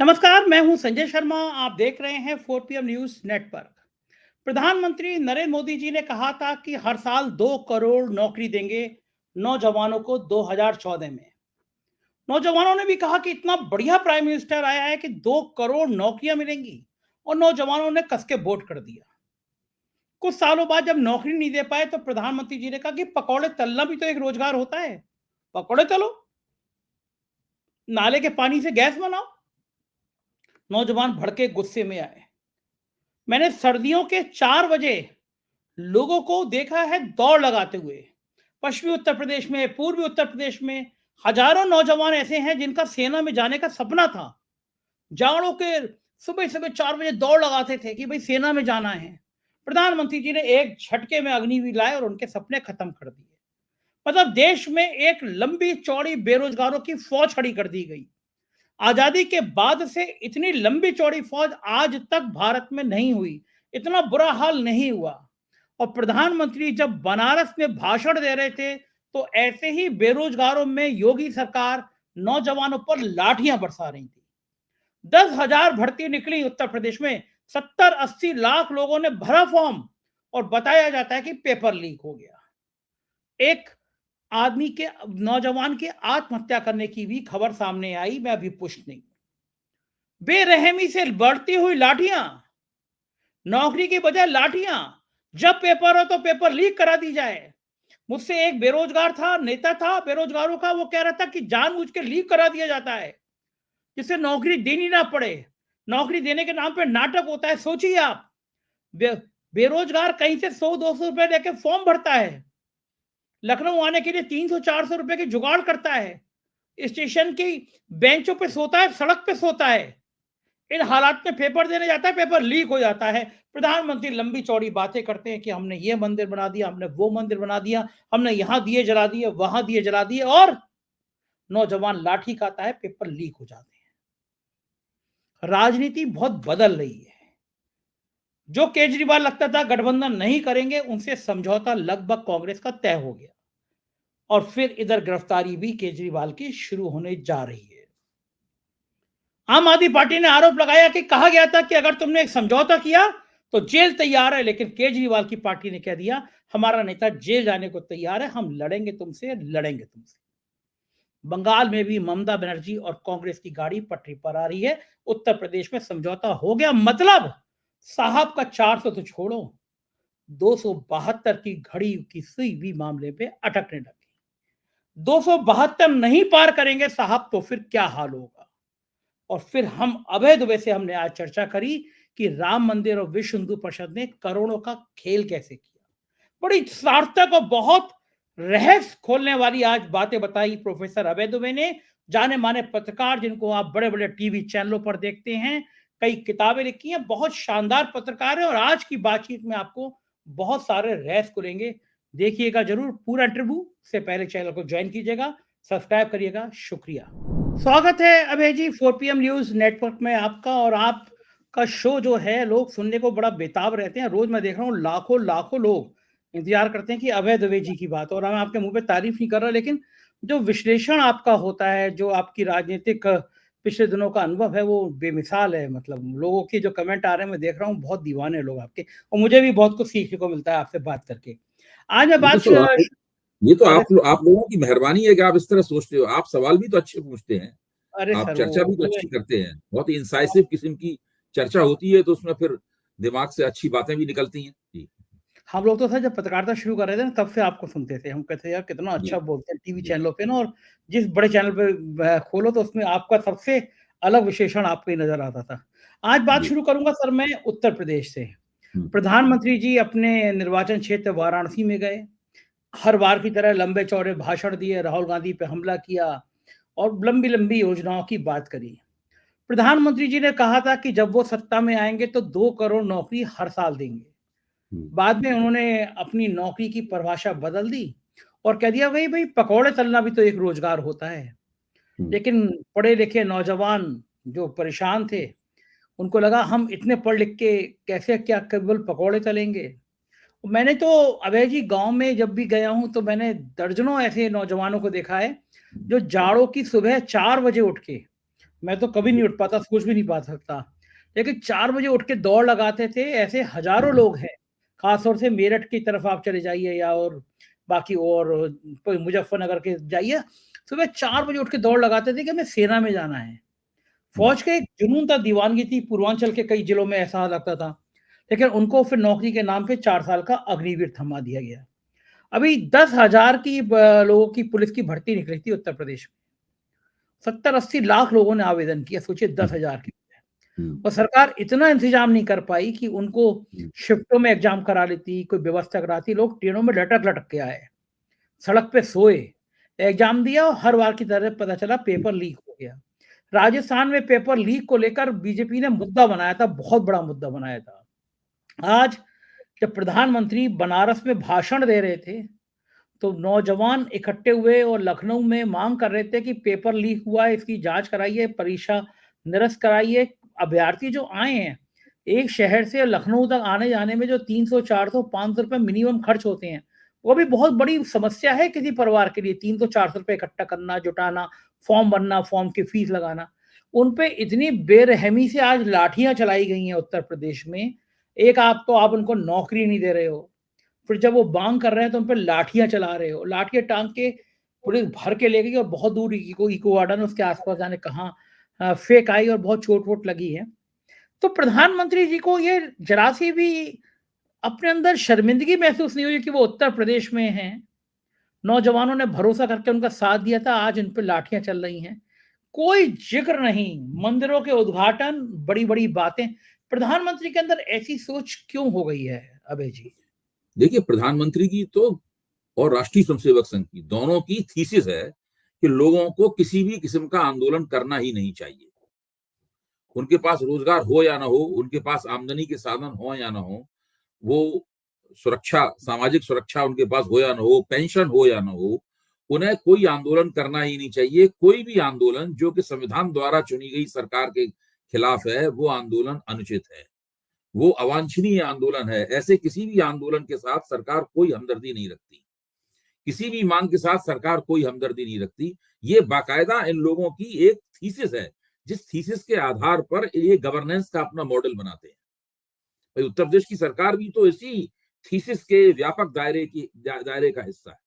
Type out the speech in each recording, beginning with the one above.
नमस्कार, मैं हूं संजय शर्मा। आप देख रहे हैं 4 PM न्यूज नेटवर्क। प्रधानमंत्री नरेंद्र मोदी जी ने कहा था कि हर साल 2 करोड़ नौकरी देंगे नौजवानों को 2014 में। नौजवानों ने भी कहा कि इतना बढ़िया प्राइम मिनिस्टर आया है कि 2 करोड़ नौकरियां मिलेंगी, और नौजवानों ने कस के वोट कर दिया। कुछ सालों बाद जब नौकरी नहीं दे पाए तो प्रधानमंत्री जी ने कहा कि पकौड़े तलना भी तो एक रोजगार होता है, पकौड़े तलो, नाले के पानी से गैस बनाओ। नौजवान भड़के गुस्से में आए। मैंने सर्दियों के 4 बजे लोगों को देखा है दौड़ लगाते हुए। पश्चिमी उत्तर प्रदेश में, पूर्वी उत्तर प्रदेश में हजारों नौजवान ऐसे हैं जिनका सेना में जाने का सपना था। जाड़ों के सुबह सुबह 4 बजे दौड़ लगाते थे कि भाई सेना में जाना है। प्रधानमंत्री जी ने एक झटके में अग्निवीर लाए और उनके सपने खत्म कर दिए। मतलब देश में एक लंबी चौड़ी बेरोजगारों की फौज खड़ी कर दी गई। आजादी के बाद से इतनी लंबी चौड़ी फौज आज तक भारत में नहीं हुई, इतना बुरा हाल नहीं हुआ। और प्रधानमंत्री जब बनारस में भाषण दे रहे थे तो ऐसे ही बेरोजगारों में योगी सरकार नौजवानों पर लाठियां बरसा रही थी। 10,000 भर्ती निकली उत्तर प्रदेश में, 70-80 लाख लोगों ने भरा फॉर्म, और बताया जाता है कि पेपर लीक हो गया। एक आदमी के, नौजवान के आत्महत्या करने की भी खबर सामने आई, मैं अभी पुष्ट नहीं। बेरहमी से बढ़ती हुई लाठियां, नौकरी की बजाय लाठियां। जब पेपर हो तो पेपर लीक करा दी जाए। मुझसे एक बेरोजगार था, नेता था बेरोजगारों का, वो कह रहा था कि जानबूझ के लीक करा दिया जाता है जिससे नौकरी देनी ना पड़े। नौकरी देने के नाम पे नाटक होता है। सोचिए आप, बे, बेरोजगार कहीं से 100-200 रुपए लेके फॉर्म भरता है, लखनऊ आने के लिए 300-400 रुपए की जुगाड़ करता है, स्टेशन की बेंचों पे सोता है, सड़क पे सोता है। इन हालात में पेपर देने जाता है, पेपर लीक हो जाता है। प्रधानमंत्री लंबी चौड़ी बातें करते हैं कि हमने ये मंदिर बना दिया, हमने वो मंदिर बना दिया, हमने यहां दिए जला दिए, वहां दिए जला दिए, और नौजवान लाठी खाता है, पेपर लीक हो जाते हैं। राजनीति बहुत बदल रही है। जो केजरीवाल लगता था गठबंधन नहीं करेंगे, उनसे समझौता लगभग कांग्रेस का तय हो गया। और फिर इधर गिरफ्तारी भी केजरीवाल की शुरू होने जा रही है। आम आदमी पार्टी ने आरोप लगाया कि कहा गया था कि अगर तुमने एक समझौता किया तो जेल तैयार है, लेकिन केजरीवाल की पार्टी ने कह दिया हमारा नेता जेल जाने को तैयार है, हम लड़ेंगे तुमसे, लड़ेंगे तुमसे। बंगाल में भी ममता बनर्जी और कांग्रेस की गाड़ी पटरी पर आ रही है। उत्तर प्रदेश में समझौता हो गया, मतलब साहब का 400 तो छोड़ो, 272 की घड़ी की सुई भी मामले पे अटकने लगी। 272 नहीं पार करेंगे साहब तो फिर क्या हाल होगा। और फिर हम अभय दुबे से हमने आज चर्चा करी कि राम मंदिर और विश्व हिंदू परिषद ने करोड़ों का खेल कैसे किया। बड़ी सार्थक और बहुत रहस्य खोलने वाली आज बातें बताई प्रोफेसर अभय दुबे ने। जाने माने पत्रकार जिनको आप बड़े बड़े टीवी चैनलों पर देखते हैं, कई किताबें लिखी हैं, बहुत शानदार पत्रकार है। और आज की बातचीत में आपको बहुत सारे रहस्य खुलेंगे। देखिएगा जरूर पूरा इंटरव्यू। से पहले चैनल को ज्वाइन कीजिएगा, सब्सक्राइब करिएगा। शुक्रिया। स्वागत है अभय जी 4 PM न्यूज नेटवर्क में आपका। और आपका शो जो है लोग सुनने को बड़ा बेताब रहते हैं। रोज मैं देख रहा हूँ लाखों लाखों लोग इंतजार करते हैं कि अभय दुबे जी की बात। और मैं आपके मुंह पे तारीफ नहीं कर रहा, लेकिन जो विश्लेषण आपका होता है, जो आपकी राजनीतिक पिछले दिनों का अनुभव है, वो बेमिसाल है। मतलब लोगों के जो कमेंट आ रहे हैं मैं देख रहा हूँ, बहुत दीवाने लोग आपके। और मुझे भी बहुत कुछ सीखने को मिलता है आपसे बात करके। आज मैं ये तो बात स्वाभाविक ये तो अरे आप लोगों की मेहरबानी है कि आप इस तरह सोचते हो। आप सवाल भी तो अच्छे पूछते हैं, अरे आप सर वो चर्चा भी तो अच्छी करते हैं। बहुत ही इंसाइसिव किस्म की चर्चा होती है, तो उसमें फिर दिमाग से अच्छी बातें भी निकलती हैं। जी, हम लोग तो सर जब पत्रकारिता शुरू कर रहे थे ना, तब से आपको सुनते थे। हम कहते थे यार कितना जी, अच्छा बोलते हैं टीवी जी, चैनलों पे ना। और जिस बड़े चैनल पे खोलो तो उसमें आपका सबसे अलग विशेषण आपको ही नजर आता था। आज बात जी। शुरू करूंगा सर मैं उत्तर प्रदेश से। हुँ, प्रधानमंत्री जी अपने निर्वाचन क्षेत्र वाराणसी में गए। हर बार की तरह लंबे चौड़े भाषण दिए, राहुल गांधी पे हमला किया और लंबी लंबी योजनाओं की बात करी। प्रधानमंत्री जी ने कहा था कि जब वो सत्ता में आएंगे तो 2 करोड़ नौकरी हर साल देंगे। हुँ, बाद में उन्होंने अपनी नौकरी की परिभाषा बदल दी और कह दिया भाई भाई पकौड़े तलना भी तो एक रोजगार होता है। हुँ, लेकिन पढ़े लिखे नौजवान जो परेशान थे, उनको लगा हम इतने पढ़ लिख के कैसे क्या केवल पकौड़े तलेंगे। मैंने तो अभय जी गांव में जब भी गया हूं तो मैंने दर्जनों ऐसे नौजवानों को देखा है जो जाड़ों की सुबह 4 बजे उठ के मैं तो कभी नहीं उठ पाता, सोच भी नहीं पा सकता। लेकिन 4 बजे उठ के दौड़ लगाते थे, ऐसे हज़ारों लोग हैं। ख़ास तौर से मेरठ की तरफ आप चले जाइए या और बाकी और कोई मुज़फ़्फ़रनगर के जाइए, सुबह 4 बजे उठ के दौड़ लगाते थे कि हमें सेना में जाना है। हम्म, फ़ौज का एक जुनून था, दीवानगी थी, पूर्वांचल के कई जिलों में ऐसा लगता था। लेकिन उनको फिर नौकरी के नाम पे 4 साल का अग्निवीर थमा दिया गया। अभी 10,000 की लोगों की पुलिस की भर्ती निकली थी उत्तर प्रदेश में। 70-80 लाख लोगों ने आवेदन किया, सोचिए हम्म, 10,000 की। हम्म, और सरकार इतना इंतजाम नहीं कर पाई कि उनको हम्म, शिफ्टों में एग्जाम करा लेती, कोई व्यवस्था कराती, लोग ट्रेनों में लटक-लटक के आए, सड़क पे सोए, एग्जाम दिया और हर बार की तरह पता चला पेपर लीक हो गया। राजस्थान में पेपर लीक को लेकर बीजेपी ने मुद्दा बनाया था, बहुत बड़ा मुद्दा बनाया था। आज जब प्रधानमंत्री बनारस में भाषण दे रहे थे, तो नौजवान इकट्ठे हुए और लखनऊ में मांग कर रहे थे कि पेपर लीक हुआ है, इसकी जांच कराइए, परीक्षा निरस्त कराइए। अभ्यर्थी जो आए हैं, एक शहर से लखनऊ तक आने-जाने में जो 300, 400, 500 रुपए मिनिमम खर्च होते हैं, वो भी बहुत बड़ी समस्या है किसी परिवार के लिए। 300, 400 रुपए इकट्ठा करना, जुटाना, फॉर्म भरना, फॉर्म की फीस लगाना। उन पे इतनी बेरहमी से आज लाठियाँ चलाई गई हैं उत्तर प्रदेश में। एक आप उनको नौकरी नहीं दे रहे हो। फिर जब वो मांग कर रहे हैं तो उन पे लाठियाँ चला रहे हो। लाठियाँ टाँग के पुलिस भर के ले गई और बहुत दूर इको गार्डन उसके आस-पास जाने कहाँ फेंक आई और बहुत चोट-वोट लगी है। तो प्रधानमंत्री जी को ये ज़रा-सी भी अपने अंदर शर्मिंदगी महसूस नहीं हुई कि वो उत्तर प्रदेश में हैं। नौजवानों ने भरोसा करके उनका साथ दिया था, आज इन पे लाठियाँ चल रही हैं। कोई ज़िक्र नहीं, मंदिरों के उद्घाटन, बड़ी-बड़ी बातें। प्रधानमंत्री के अंदर ऐसी सोच क्यों हो गई है, अभय जी? देखिए प्रधानमंत्री की तो और राष्ट्रीय स्वयंसेवक संघ की दोनों की थीसिस है कि लोगों को किसी भी किस्म का आंदोलन करना ही नहीं चाहिए। उनके पास रोजगार हो या ना हो, उनके पास आमदनी के साधन हो या ना हो, वो सुरक्षा, सामाजिक सुरक्षा उनके पास हो या ना हो, पेंशन हो या ना हो, उन्हें कोई आंदोलन करना ही नहीं चाहिए। कोई भी आंदोलन जो कि संविधान द्वारा चुनी गई सरकार के खिलाफ है, वो आंदोलन अनुचित है, वो अवांछनीय आंदोलन है। ऐसे किसी भी आंदोलन के साथ सरकार कोई हमदर्दी नहीं रखती, किसी भी मांग के साथ सरकार कोई हमदर्दी नहीं रखती। ये बाकायदा इन लोगों की एक थीसिस है, जिस थीसिस के आधार पर ये गवर्नेंस का अपना मॉडल बनाते हैं। भाई उत्तर प्रदेश की सरकार भी तो इसी थीसिस के व्यापक दायरे का हिस्सा है,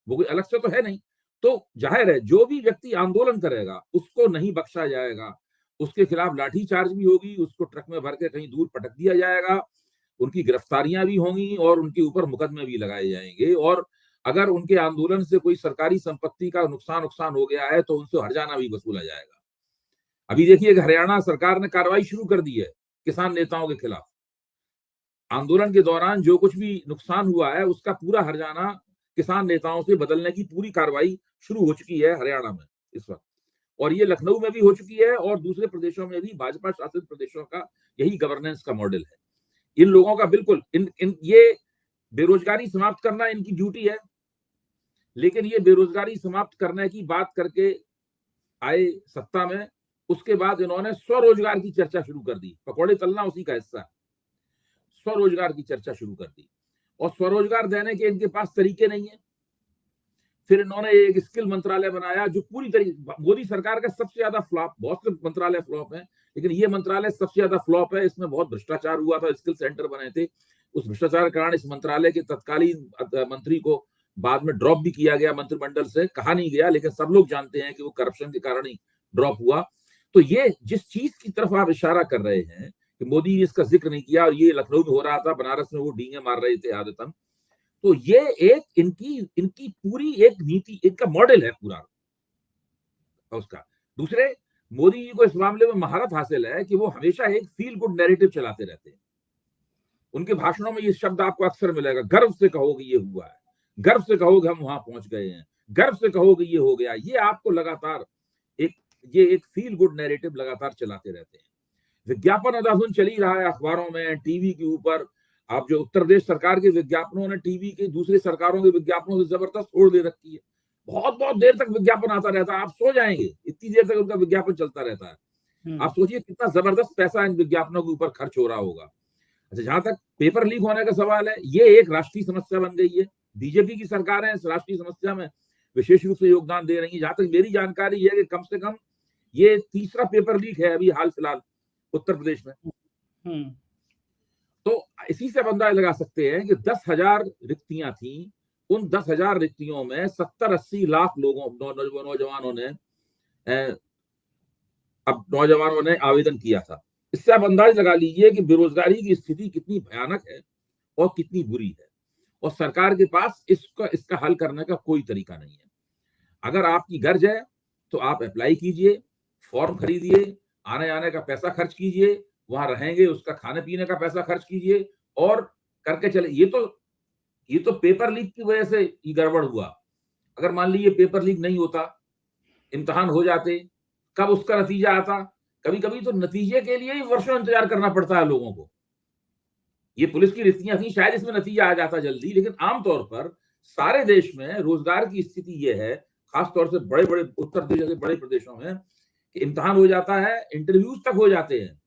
वो कोई अलग से तो है नहीं। तो जाहिर है जो भी व्यक्ति आंदोलन करेगा उसको नहीं बख्शा जाएगा, उसके खिलाफ लाठी चार्ज भी होगी, उसको ट्रक में भर के कहीं दूर पटक दिया जाएगा, उनकी गिरफ्तारियां भी होंगी और उनके ऊपर मुकदमे भी लगाए जाएंगे। और अगर उनके आंदोलन से कोई सरकारी संपत्ति का नुकसान नुकसान हो गया है तो उनसे हर्जाना भी वसूला जाएगा। अभी देखिए कि हरियाणा सरकार ने कार्रवाई शुरू कर दी है किसान नेताओं के खिलाफ। आंदोलन के दौरान जो कुछ भी नुकसान हुआ है उसका पूरा हर्जाना किसान नेताओं से बदलने की पूरी कार्रवाई शुरू हो चुकी है हरियाणा में इस वक्त। और ये लखनऊ में भी हो चुकी है और दूसरे प्रदेशों में भी भाजपा शासित प्रदेशों का यही गवर्नेंस का मॉडल है। इन लोगों का बिल्कुल इन ये बेरोजगारी समाप्त करना इनकी ड्यूटी है, लेकिन ये बेरोजगारी समाप्त करने की बात करके आए सत्ता में, उसके बाद इन्होंने स्वरोजगार की चर्चा शुरू कर दी। पकौड़े तलना उसी का हिस्सा है। स्वरोजगार की चर्चा शुरू कर दी और स्वरोजगार देने के इनके पास तरीके नहीं है। फिर इन्होंने एक स्किल मंत्रालय बनाया जो पूरी तरीके, मोदी सरकार का सबसे ज्यादा फ्लॉप, बहुत से मंत्रालय फ्लॉप है लेकिन ये मंत्रालय सबसे ज्यादा फ्लॉप है। इसमें बहुत भ्रष्टाचार हुआ था, स्किल सेंटर बने थे, उस भ्रष्टाचार के कारण इस मंत्रालय के तत्कालीन मंत्री को बाद में ड्रॉप भी किया गया मंत्रिमंडल से। कहा नहीं गया लेकिन सब लोग जानते हैं कि वो करप्शन के कारण ही ड्रॉप हुआ। तो ये जिस चीज की तरफ आप इशारा कर रहे हैं कि मोदी ने इसका जिक्र नहीं किया और ये लखनऊ में हो रहा था, बनारस में वो डींगे मार रहे थे आदतन, तो ये एक इनकी इनकी पूरी एक नीति, इनका मॉडल है पूरा उसका। दूसरे, मोदी जी को इस मामले में महारत हासिल है कि वो हमेशा एक फील गुड नैरेटिव चलाते रहते हैं। उनके भाषणों में ये शब्द आपको अक्सर मिलेगा, गर्व से कहोगे ये हुआ है, गर्व से कहोगे हम वहां पहुंच गए हैं, गर्व से कहोगे ये हो गया। ये आपको लगातार एक फील गुड नैरेटिव लगातार चलाते रहते हैं। विज्ञापन अदासुन चल ही रहा है अखबारों में, टीवी के ऊपर। आप जो उत्तर प्रदेश सरकार के विज्ञापनों ने टीवी के दूसरी सरकारों के विज्ञापनों से जबरदस्त छोड़ दे रखी है। बहुत बहुत देर तक विज्ञापन आता रहता है, आप सो जाएंगे इतनी देर तक उनका विज्ञापन चलता रहता है। आप सोचिए कितना जबरदस्त पैसा इन विज्ञापनों के ऊपर खर्च हो रहा होगा। अच्छा, जहां तक पेपर लीक होने का सवाल है, ये एक राष्ट्रीय समस्या बन गई है। बीजेपी की सरकारें इस राष्ट्रीय समस्या में विशेष रूप से योगदान दे रही है। जहां तक मेरी जानकारी है कि कम से कम ये तीसरा पेपर लीक है अभी हाल फिलहाल उत्तर प्रदेश में। तो इसी से आप अंदाजा लगा सकते हैं कि 10,000 रिक्तियां थी, उन 10,000 रिक्तियों में 70-80 लाख लोगों नौजवानों ने आवेदन किया था। इससे आप अंदाज लगा लीजिए कि बेरोजगारी की स्थिति कितनी भयानक है और कितनी बुरी है, और सरकार के पास इसका हल करने का कोई तरीका नहीं है। अगर आपकी गर्ज है तो आप अप्लाई कीजिए, फॉर्म खरीदिए, आने आने का पैसा खर्च कीजिए, वहां रहेंगे उसका खाने पीने का पैसा खर्च कीजिए और करके चले। ये तो पेपर लीक की वजह से ये गड़बड़ हुआ। अगर मान लीजिए पेपर लीक नहीं होता, इम्तिहान हो जाते, कब उसका नतीजा आता? कभी कभी तो नतीजे के लिए ही वर्षों इंतजार करना पड़ता है लोगों को। ये पुलिस की रिक्तियां थी, शायद इसमें नतीजा आ जाता जल्दी, लेकिन आमतौर पर सारे देश में रोजगार की स्थिति यह है, खासतौर से बड़े बड़े उत्तर प्रदेश जैसे बड़े प्रदेशों में, कि इम्तिहान हो जाता है, इंटरव्यूज तक हो जाते हैं,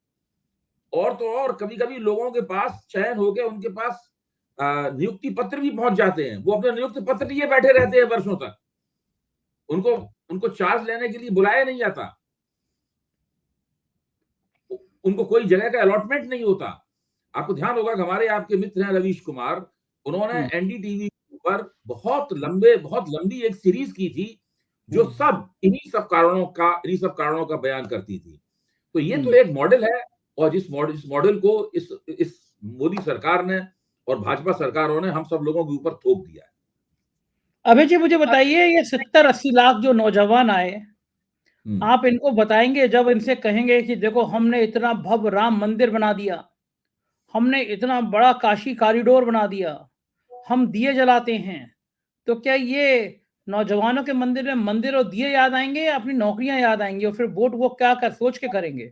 और तो और कभी कभी लोगों के पास चयन होकर उनके पास नियुक्ति पत्र भी पहुंच जाते हैं। वो अपने नियुक्ति पत्र लिए बैठे रहते हैं वर्षों तक, उनको चार्ज लेने के लिए बुलाया नहीं जाता, उनको कोई जगह का अलॉटमेंट नहीं होता। आपको ध्यान होगा कि हमारे आपके मित्र हैं रवीश कुमार, उन्होंने एनडीटीवी पर बहुत लंबी एक सीरीज की थी जो सब इन्हीं सब कारणों का बयान करती थी। तो ये तो एक मॉडल है, और जिस मॉडल को इस मोदी सरकार ने और भाजपा सरकारों ने हम सब लोगों के ऊपर थोप दिया है। अभय जी मुझे बताइए, ये 70-80 लाख जो नौजवान आए, आप इनको बताएंगे जब इनसे कहेंगे कि देखो हमने इतना भव्य राम मंदिर बना दिया, हमने इतना बड़ा काशी कॉरिडोर बना दिया, हम दिए जलाते हैं, तो क्या ये नौजवानों के मंदिर और दिए याद आएंगे या अपनी नौकरियां याद आएंगी, और फिर वोट वो क्या सोच के करेंगे?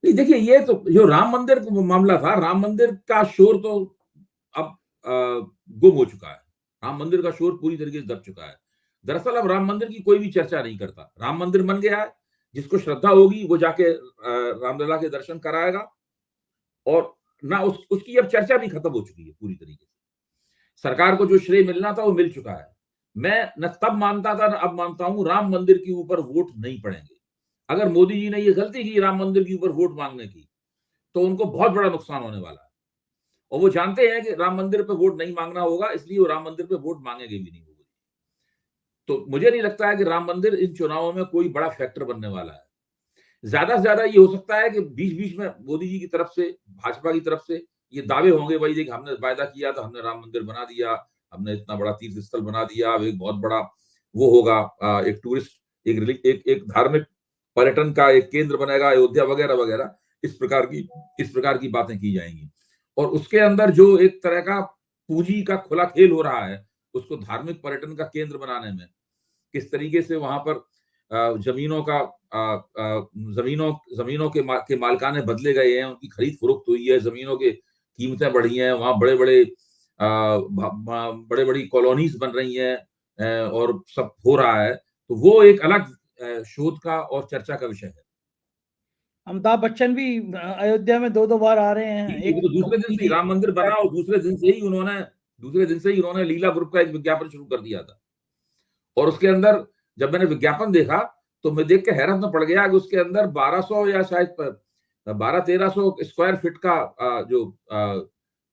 नहीं, देखिए, ये तो जो राम मंदिर का मामला था, राम मंदिर का शोर तो अब गुम हो चुका है। राम मंदिर का शोर पूरी तरीके से दब चुका है। दरअसल अब राम मंदिर की कोई भी चर्चा नहीं करता। राम मंदिर बन गया है, जिसको श्रद्धा होगी वो जाके रामलला के दर्शन कराएगा, और ना उसकी अब चर्चा भी खत्म हो चुकी है पूरी तरीके से। सरकार को जो श्रेय मिलना था वो मिल चुका है। मैं न तब मानता था न अब मानता हूं, राम मंदिर के ऊपर वोट नहीं पड़ेंगे। अगर मोदी जी ने ये गलती की राम मंदिर के ऊपर वोट मांगने की, तो उनको बहुत बड़ा नुकसान होने वाला है, और वो जानते हैं कि राम मंदिर पे वोट नहीं मांगना होगा, इसलिए वो राम मंदिर पे वोट मांगेंगे भी नहीं। तो मुझे नहीं लगता है कि राम मंदिर इन चुनावों में कोई बड़ा फैक्टर बनने वाला है। ज्यादा से ज्यादा ये हो सकता है कि बीच बीच में मोदी जी की तरफ से, भाजपा की तरफ से ये दावे होंगे, भाई देखिए हमने वायदा किया था, हमने राम मंदिर बना दिया, हमने इतना बड़ा तीर्थ स्थल बना दिया, अब एक बहुत बड़ा वो होगा, एक टूरिस्ट, एक धार्मिक पर्यटन का एक केंद्र बनेगा अयोध्या, वगैरह वगैरह। इस प्रकार की बातें की जाएंगी, और उसके अंदर जो एक तरह का पूंजी का खुला खेल हो रहा है, उसको धार्मिक पर्यटन का केंद्र बनाने में, किस तरीके से वहां पर जमीनों के मालिकाने बदले गए हैं, उनकी खरीद फरोख्त हुई है, जमीनों की कीमतें बढ़ी हैं, वहां बड़े बड़ी कॉलोनीज बन रही हैं, और सब हो रहा है। तो वो एक अलग शोध का और चर्चा का विषय है। अमिताभ बच्चन भी अयोध्या में 2-2 बार आ रहे हैं। एक तो दूसरे दिन से राम मंदिर बना, और दूसरे दिन से ही उन्होंने लीला ग्रुप का एक विज्ञापन शुरू कर दिया था, और उसके अंदर जब मैंने विज्ञापन देखा तो मैं देख के हैरत में पड़ गया कि उसके अंदर 1200 या शायद 1200-1300 स्क्वायर फीट का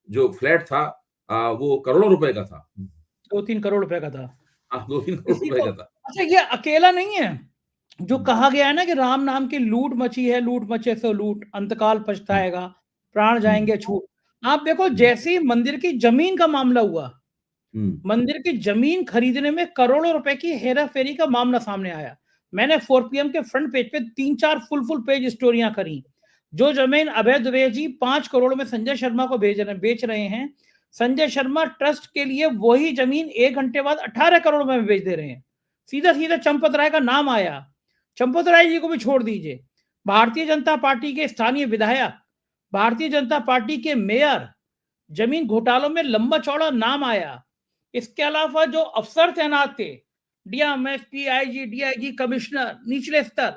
जो फ्लैट था, वो करोड़ों रुपए का था। 2-3 करोड़ रुपए का था। 2-3 करोड़ रुपए का था। अच्छा, ये अकेला नहीं है जो कहा गया है ना कि राम नाम की लूट मची है, लूट मचे सो लूट, अंतकाल पछताएगा, प्राण जाएंगे छूट। आप देखो, जैसे ही मंदिर की जमीन का मामला हुआ, मंदिर की जमीन खरीदने में करोड़ों रुपए की हेरा फेरी का मामला सामने आया। मैंने 4PM के फ्रंट पेज पे 3-4 फुल पेज स्टोरियां करी। जो जमीन अभय दुबे जी 5 करोड़ में संजय शर्मा को बेच रहे हैं, संजय शर्मा ट्रस्ट के लिए वही जमीन 1 घंटे बाद 18 करोड़ में बेच दे रहे हैं। सीधा सीधा चंपत राय का नाम आया। चंपत राय जी को भी छोड़ दीजिए, भारतीय जनता पार्टी के स्थानीय विधायक, भारतीय जनता पार्टी के मेयर, जमीन घोटालों में लंबा चौड़ा नाम आया। इसके अलावा जो अफसर तैनात थे, DM, SP, IG, DIG, commissioner, निचले स्तर,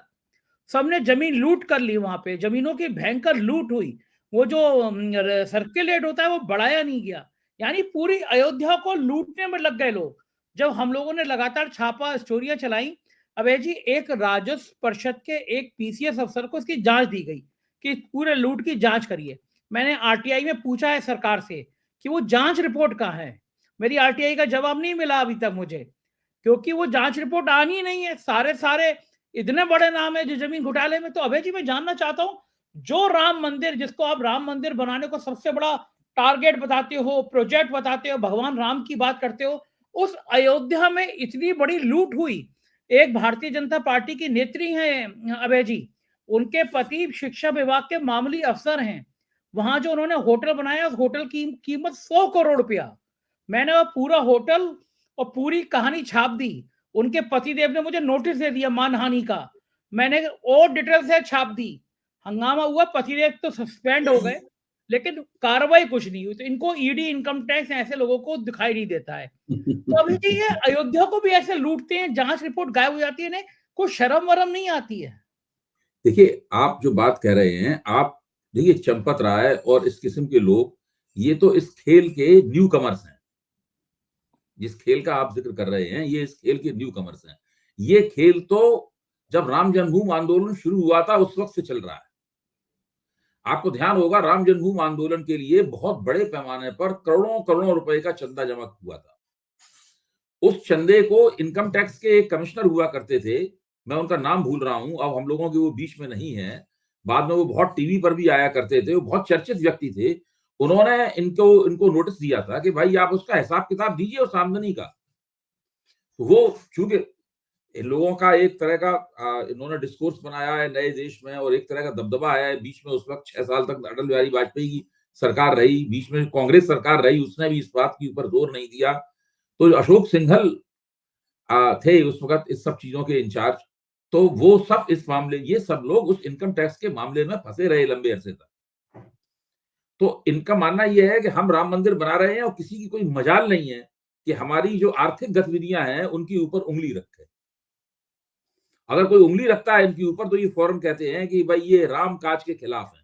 सबने जमीन लूट कर ली। वहां पे जमीनों की भयंकर लूट हुई। वो जो सर्किल होता है वो बढ़ाया नहीं गया, यानी पूरी अयोध्या को लूटने में लग गए लोग। जब हम लोगों ने लगातार छापा स्टोरियां चलाई, अबे जी, एक राजस्व परिषद के एक पीसीएस अफसर को इसकी जांच दी गई कि पूरे लूट की जांच करिए। मैंने आरटीआई में पूछा है सरकार से कि वो जांच रिपोर्ट कहाँ है। मेरी आरटीआई का जवाब नहीं मिला अभी तक मुझे, क्योंकि वो जांच रिपोर्ट आनी ही नहीं है। सारे सारे इतने बड़े नाम है जो जमीन घोटाले में। तो अभय जी, मैं जानना चाहता हूँ, जो राम मंदिर, जिसको आप राम मंदिर बनाने को सबसे बड़ा टारगेट बताते हो, प्रोजेक्ट बताते हो, भगवान राम की बात करते हो, उस अयोध्या में इतनी बड़ी लूट हुई। एक भारतीय जनता पार्टी की नेत्री हैं अभय जी, उनके पति शिक्षा विभाग के मामूली अफसर हैं। वहां जो उन्होंने होटल बनाया, उस होटल की कीमत 100 करोड़ रुपया। मैंने वो पूरा होटल और पूरी कहानी छाप दी। उनके पतिदेव ने मुझे नोटिस दे दिया मानहानि का। मैंने और डिटेल से छाप दी। हंगामा हुआ, पतिदेव तो सस्पेंड हो गए, लेकिन कार्रवाई कुछ नहीं हुई। तो इनको ईडी, इनकम टैक्स ऐसे लोगों को दिखाई नहीं देता है। तो अभी जी, ये अयोध्या को भी ऐसे लूटते हैं, जांच रिपोर्ट गायब हो जाती है, इन्हें कोई शर्म वरम नहीं आती है। देखिए, आप जो बात कह रहे हैं, आप देखिए, चंपत राय और इस किस्म के लोग, ये तो इस खेल के न्यू कमर्स हैं। जिस खेल का आप जिक्र कर रहे हैं, ये इस खेल के न्यू कमर्स हैं। ये खेल तो जब राम जन्मभूमि आंदोलन शुरू हुआ था उस वक्त से चल रहा है। आपको ध्यान होगा, राम जन्मभूमि आंदोलन के लिए बहुत बड़े पैमाने पर करोड़ों करोड़ों रुपए का चंदा जमा हुआ था। उस चंदे को इनकम टैक्स के एक कमिश्नर हुआ करते थे, मैं उनका नाम भूल रहा हूं, अब हम लोगों के वो बीच में नहीं है। बाद में वो बहुत टीवी पर भी आया करते थे, वो बहुत चर्चित व्यक्ति थे। उन्होंने इनको इनको नोटिस दिया था कि भाई आप उसका हिसाब किताब दीजिए उस आमदनी का। तो वो चूंकि इन लोगों का एक तरह का इन्होंने डिस्कोर्स बनाया है नए देश में, और एक तरह का दबदबा है। बीच में उस वक्त 6 साल तक अटल बिहारी वाजपेयी की सरकार रही, बीच में कांग्रेस सरकार रही, उसने भी इस बात के ऊपर जोर नहीं दिया। तो अशोक सिंघल थे उस वक्त इस सब चीजों के इंचार्ज। तो वो सब इस मामले, ये सब लोग उस इनकम टैक्स के मामले में फंसे रहे लंबे अरसे तक। तो इनका मानना यह है कि हम राम मंदिर बना रहे हैं और किसी की कोई मजाल नहीं है कि हमारी जो आर्थिक गतिविधियां हैं उनके ऊपर उंगली रखे। अगर कोई उंगली रखता है इनके ऊपर तो ये फौरन कहते हैं कि भाई ये राम काज के खिलाफ है।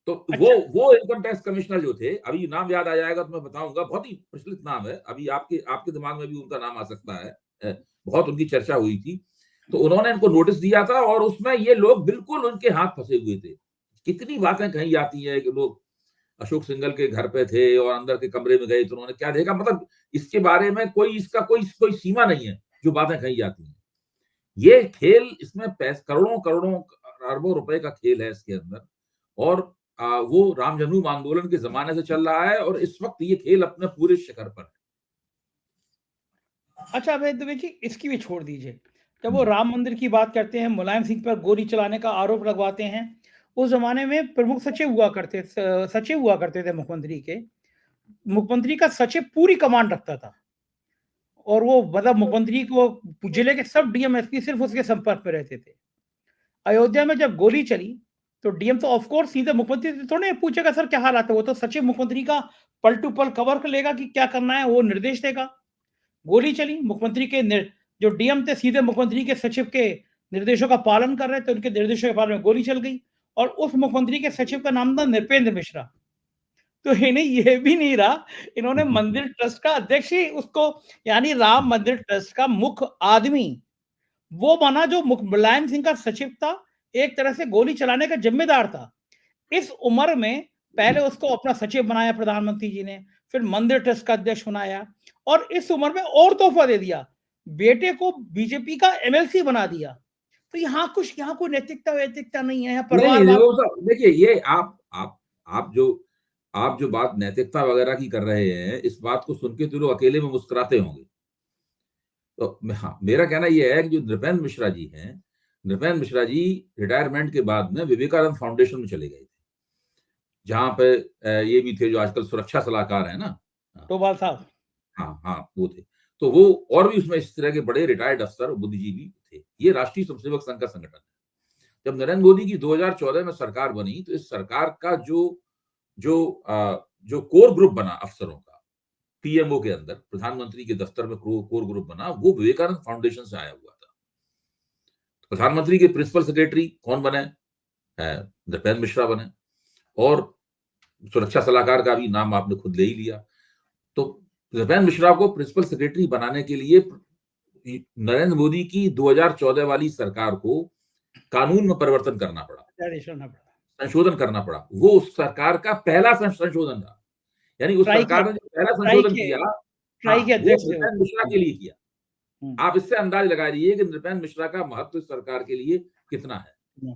तो अच्छा। वो इनकम टैक्स कमिश्नर जो थे, अभी नाम याद आ जाएगा तो मैं बताऊंगा, बहुत ही प्रचलित नाम है, अभी आपके आपके दिमाग में भी उनका नाम आ सकता है। बहुत उनकी चर्चा हुई थी। तो उन्होंने इनको नोटिस दिया था और उसमें ये लोग बिल्कुल उनके हाथ फंसे हुए थे। कितनी बातें कही जाती है कि लोग अशोक सिंघल के घर पे थे और अंदर के कमरे में गए तो उन्होंने क्या देखा, मतलब इसके बारे में कोई इसका कोई सीमा नहीं है जो बातें कही जाती हैं। ये खेल, इसमें करोड़ों करोड़ों अरबों रुपए का खेल है इसके अंदर। और वो राम जन्मभूमि आंदोलन के जमाने से चल रहा है और इस वक्त ये खेल अपने पूरे शिखर पर है। अच्छा अभय दुबे जी, इसकी भी छोड़ दीजिए। जब वो हम्म, राम मंदिर की बात करते हैं, मुलायम सिंह पर गोली चलाने का आरोप लगवाते हैं, उस जमाने में प्रमुख सचिव हुआ करते थे मुख्यमंत्री के। मुख्यमंत्री का सचिव पूरी कमांड रखता था, और वो मतलब मुख्यमंत्री को जिले के सब डीएम एसपी सिर्फ उसके संपर्क में रहते थे। अयोध्या में जब गोली चली, तो डीएम तो ऑफ कोर्स सीधे मुख्यमंत्री से थोड़े पूछेगा सर क्या हालात है। वो तो सचिव मुख्यमंत्री का पल टू पल कवर कर लेगा कि क्या करना है, वो निर्देश देगा। गोली चली, मुख्यमंत्री के जो डीएम थे सीधे मुख्यमंत्री के सचिव के निर्देशों का पालन कर रहे थे, उनके निर्देशों के पालन में गोली चल गई। और उस मुख्यमंत्री के सचिव का नाम था नृपेंद्र मिश्रा। तो इन्हें ये भी नहीं रहा, इन्होंने मंदिर ट्रस्ट का अध्यक्ष ही उसको, यानी राम मंदिर ट्रस्ट का मुख्य आदमी वो बना जो मुलायम सिंह का सचिव था, एक तरह से गोली चलाने का जिम्मेदार था। इस उम्र में पहले उसको अपना सचिव बनाया प्रधानमंत्री जी ने, फिर मंदिर ट्रस्ट का अध्यक्ष बनाया, और इस उम्र में और तोहफा दे दिया, बेटे को बीजेपी का एमएलसी बना दिया। तो यहाँ कोई नैतिकता वैतिकता नहीं है, यहाँ नहीं, परिवारवाद। वो तो देखिए, ये आप जो बात नैतिकता वगैरह की कर रहे हैं, इस बात को सुन के तो लोग अकेले में मुस्कुराते होंगे। तो हाँ, मेरा कहना यह है कि जो नृपेंद्र मिश्रा जी हैं, नृपेंद्र मिश्रा जी रिटायरमेंट के बाद में विवेकानंद फाउंडेशन में चले गए थे, जहां पे ये भी थे जो आजकल सुरक्षा सलाहकार है ना। हाँ, डोभाल साहब। हाँ, हाँ, वो थे। तो वो और भी उसमें इस तरह के बड़े रिटायर्ड अफसर बुद्धिजीवी थे। ये राष्ट्रीय स्वयंसेवक संघ का संगठन है। जब नरेंद्र मोदी की 2014 में सरकार बनी तो इस सरकार का जो कोर ग्रुप बना अफसरों का, पीएमओ के अंदर, प्रधानमंत्री के दफ्तर में कोर ग्रुप बना, वो विवेकानंद फाउंडेशन से आया हुआ था। प्रधानमंत्री के प्रिंसिपल सेक्रेटरी कौन बने? नृपेंद्र मिश्रा बने। और सुरक्षा सलाहकार का भी नाम आपने खुद ले ही लिया। तो नृपेंद्र मिश्रा को प्रिंसिपल सेक्रेटरी बनाने के लिए नरेंद्र मोदी की 2014 वाली सरकार को कानून में परिवर्तन करना पड़ा, संशोधन करना पड़ा। वो उस सरकार का पहला संशोधन था। यानी उस ट्राई सरकार के ने जो पहला ट्राई संशोधन के किया, ट्राई के वो अध्यक्ष थे वो। नृपेंद्र मिश्रा के लिए किया। हम्म, आप इससे अंदाज लगा लीजिए कि नृपेंद्र मिश्रा का महत्व इस सरकार के लिए कितना है। हम्म।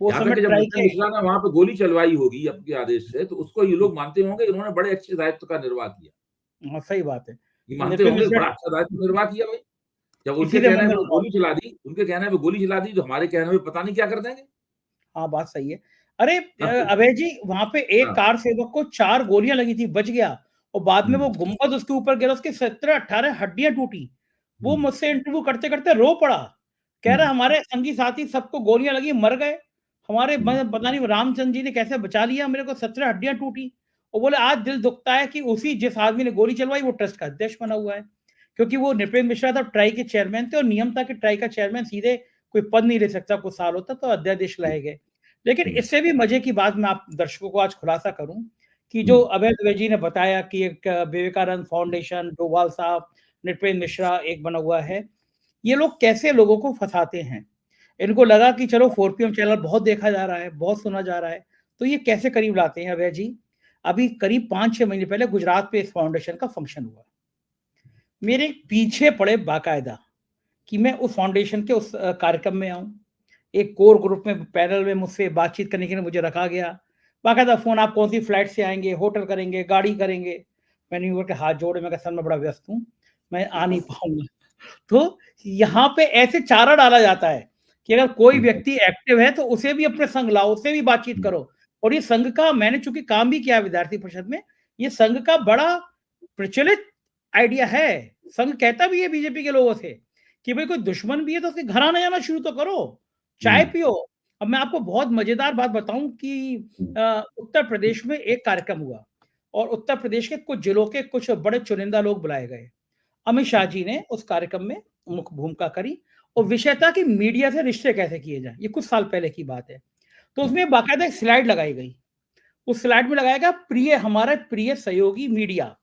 वो यहाँ तक समय कि जब ट्राई नृपेंद्र के मिश्रा ने वहां पे गोली चलवाई होगी आपके आदेश से, तो उसको ये लोग मानते होंगे कि उन्होंने बड़े अच्छे दायित्व का निर्वाह किया। हाँ, सही बात है। ये मानते नृपेंद्र होंगे कि मिश्रा बड़ा अच्छा दायित्व निर्वाह किया भाई। जब उनके इसीलिए कहने मन पे में वो लगाओ। गोली चला दी, उनके कहने पे गोली चला दी, तो हमारे कहने पे पता नहीं क्या कर देंगे। हाँ, बात सही है। अरे हाँ, अभय जी, वहाँ पे एक हाँ, कार सेवक को 4 गोलियाँ लगी थी, बच गया और बाद में वो हम्म, गुंबद उसके ऊपर गिरा, उसकी 17-18 हड्डियाँ टूटी। वो हम्म, मुझसे इंटरव्यू करते-करते रो पड़ा। कह रहा हम्म, हमारे संगी साथी सबको गोलियाँ लगी, मर गए। हमारे हम्म, पता नहीं रामचंद्र जी ने कैसे बचा लिया, मेरे को 17 हड्डियाँ टूटी। और बोले आज दिल दुखता है कि उसी जिस आदमी ने गोली चलवाई वो ट्रस्ट का अध्यक्ष बना हुआ है। क्योंकि वो नृपेंद्र मिश्रा था, ट्राई के चेयरमैन थे और नियम था कि ट्राई का चेयरमैन सीधे कोई पद नहीं ले सकता, कुछ सालों तक, तो अध्यादेश लाए गए। लेकिन हम्म, इससे भी मजे की बात मैं आप दर्शकों को आज खुलासा करूं कि जो हम्म, अभय द्विवेदी जी ने बताया कि एक विवेकानंद फाउंडेशन, डोभाल साहब, नृपेंद्र मिश्रा एक बना हुआ है। ये लोग कैसे लोगों को फंसाते हैं। इनको लगा कि चलो 4PM चैनल बहुत देखा जा रहा है, बहुत सुना जा रहा है, तो ये कैसे करीब लाते हैं अभय जी। अभी करीब 5-6 महीने पहले गुजरात पे इस फाउंडेशन का फंक्शन हुआ। मेरे पीछे पड़े बाकायदा कि मैं उस फाउंडेशन के उस कार्यक्रम में आऊं। एक कोर ग्रुप में पैनल में मुझसे बातचीत करने के लिए मुझे रखा गया। बाकायदा फ़ोन, आप कौन सी फ्लाइट से आएँगे, होटल करेंगे, गाड़ी करेंगे। मैंने यूँ करके हाथ जोड़े, मैं कहा सर मैं बड़ा व्यस्त हूँ, मैं आ नहीं पाऊँगा। तो यहाँ पे ऐसे चारा डाला जाता है कि अगर कोई हम्म, व्यक्ति एक्टिव है तो उसे भी अपने संग लाओ, उससे भी बातचीत हम्म, करो। और ये संघ का, मैंने चूँकि काम भी किया है विद्यार्थी परिषद में, ये संघ का बड़ा प्रचलित आइडिया है। संघ कहता भी है बीजेपी के लोगों से कि भाई कोई दुश्मन भी है तो उसके घर आना जाना शुरू तो करो, चाय हम्म, पियो। अब मैं आपको बहुत मज़ेदार बात बताऊँ कि उत्तर प्रदेश में एक कार्यक्रम हुआ और उत्तर प्रदेश के कुछ जिलों के कुछ बड़े चुनिंदा लोग बुलाए गए। अमित शाह जी ने उस कार्यक्रम में मुख्य भूमिका करी और विषय था कि मीडिया से रिश्ते कैसे किए जाएँ। ये कुछ साल पहले की बात है। तो उसमें बाकायदा एक स्लाइड लगाई गई। उस स्लाइड में लगाया गया प्रिय, हमारा प्रिय सहयोगी मीडिया।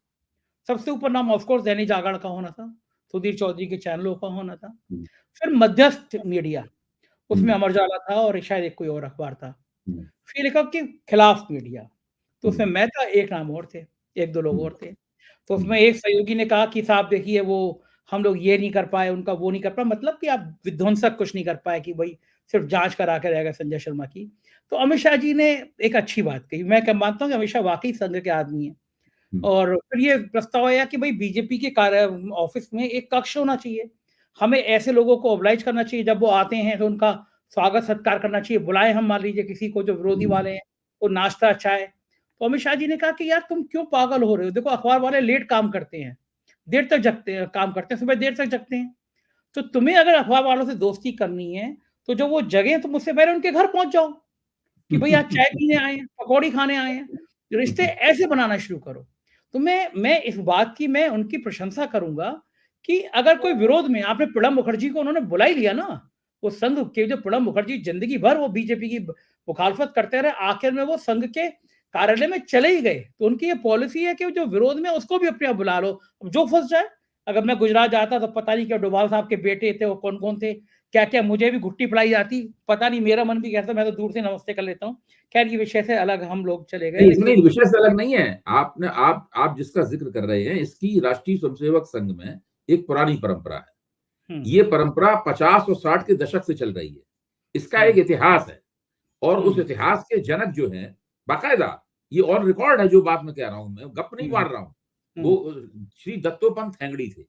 सबसे ऊपर नाम ऑफ कोर्स दैनिक जागरण का होना था, सुधीर चौधरी के चैनलों का होना था। हम्म, फिर मध्यस्थ मीडिया, उसमें हम्म, अमर उजाला था और शायद एक कोई और अखबार था। हम्म, फिर लिखा कि खिलाफ मीडिया, तो उसमें हम्म, मैं था, एक नाम और थे, 1-2 लोग हम्म, और थे। तो उसमें हम्म, एक सहयोगी ने कहा कि साहब देखिए वो हम लोग ये नहीं कर पाए, उनका वो नहीं कर पाए, मतलब कि आप विध्वंसक कुछ नहीं कर पाए कि भई सिर्फ़ जाँच करा के रह गए संजय शर्मा की। तो अमित शाह जी ने एक अच्छी बात कही, मैं क्या मानता हूँ कि अमित शाह वाक़ई संघ के आदमी हैं। हम्म, और फिर ये प्रस्ताव आया कि भई बीजेपी के कार्य ऑफ़िस में एक कक्ष होना चाहिए। हमें ऐसे लोगों को ओबलाइज़ करना चाहिए, जब वो आते हैं तो उनका स्वागत-सत्कार करना चाहिए। बुलाएँ हम मान लीजिए किसी को जो विरोधी हम्म, वाले हैं, तो नाश्ता, चाय। तो अमित शाह जी ने कहा कि यार तुम क्यों पागल हो रहे हो? देखो अखबार वाले लेट काम करते हैं, देर तक जगते हैं, काम करते हैं, सुबह देर तक जगते हैं। तो तुम्हें अगर अखबार वालों से दोस्ती करनी है, तो जब वो जगें तो मुझसे पहले उनके घर पहुँच जाओ। कि भई आज चाय पीने आए हैं, पकौड़ी खाने आए हैं। रिश्ते ऐसे बनाना शुरू करो। तो मैं इस बात की मैं उनकी प्रशंसा करूँगा कि अगर कोई विरोध में, आपने प्रणब मुखर्जी को उन्होंने बुला ही लिया ना, वो संघ के जो प्रणब मुखर्जी ज़िंदगी भर वो बीजेपी की मुखालफत करते रहे, आखिर में वो संघ के कार्यालय में चले ही गए। तो उनकी ये पॉलिसी है कि जो विरोध में है उसको भी अपने यहाँ बुला लो, अब जो फँस जाए। अगर मैं गुजरात जाता तो पता नहीं क्या डोभाल साहब के बेटे थे, वो कौन-कौन थे, क्या-क्या मुझे भी घुट्टी पिलाई जाती, पता नहीं, मेरा मन भी कहता मैं तो दूर से नमस्ते कर लेता हूँ। खैर ये विषय से अलग हम लोग चले गए, नहीं, इसमें लेकिन विषय से अलग नहीं है। आपने आप जिसका जिक्र कर रहे हैं, इसकी राष्ट्रीय स्वयंसेवक संघ में एक पुरानी परंपरा है। हुँ, ये परंपरा 50 और 60 के दशक से चल रही है। इसका एक हुँ, इतिहास है और उस हुँ, इतिहास के जनक जो हैं, बाकायदा ये ऑन रिकॉर्ड है जो बात मैं कह रहा हूँ, मैं गप नहीं हुँ, मार रहा हूँ। हुँ, वो श्री दत्तोपंत ठेंगड़ी थे।